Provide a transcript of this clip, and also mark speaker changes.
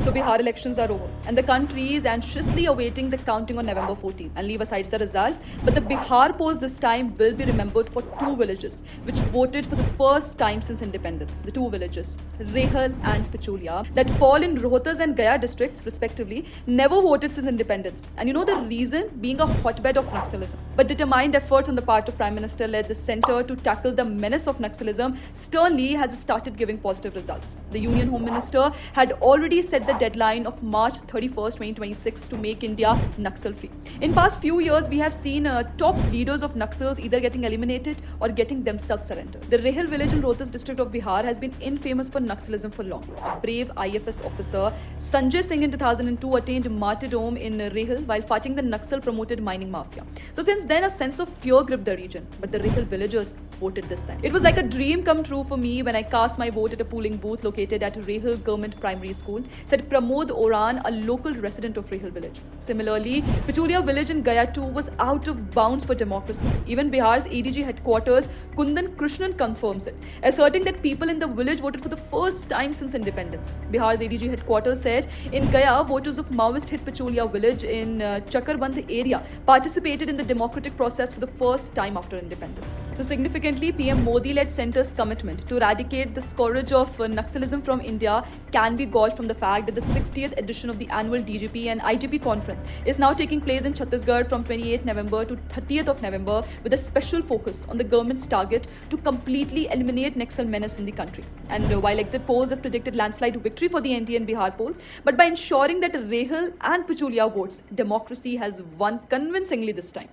Speaker 1: So Bihar elections are over and the country is anxiously awaiting the counting on November 14th. And leave aside the results, but the Bihar polls this time will be remembered for two villages which voted for the first time since independence. The two villages, Rehal and Picholia, that fall in Rohtas and Gaya districts respectively, never voted since independence. And you know the reason? Being a hotbed of Naxalism. But determined efforts on the part of Prime Minister led the centre to tackle the menace of Naxalism sternly has started giving positive results. The Union Home Minister had already set the deadline of March 31st, 2026 to make India Naxal free. In past few years, we have seen top leaders of Naxals either getting eliminated or getting themselves surrendered. The Rehal village in Rohtas district of Bihar has been infamous for Naxalism for long. A brave IFS officer, Sanjay Singh in 2002 attained martyrdom in Rehal while fighting the Naxal promoted mining mafia. So since then, a sense of fear gripped the region. But the Rehal villagers voted this time. It was like a dream come true for me when I cast my vote at a polling booth located at Rehal Government Primary School, said Pramod Oran, a local resident of Rehal village. Similarly, Picholia village in Gaya too was out of bounds for democracy. Even Bihar's ADG headquarters, Kundan Krishnan, confirms it, asserting that people in the village voted for the first time since independence. Bihar's ADG headquarters said in Gaya, voters of Maoist-hit Picholia village in Chakarband area participated in the democratic process for the first time after independence. So significantly, PM Modi led centre's commitment to eradicate the scourge of Naxalism from India can be gauged from the fact that the 60th edition of the annual DGP and IGP conference is now taking place in Chhattisgarh from 28th November to 30th of November with a special focus on the government's target to completely eliminate Naxal menace in the country. And while exit polls have predicted landslide victory for the NDA and Bihar polls, but by ensuring that Rehal and Picholia votes, democracy has won convincingly this time.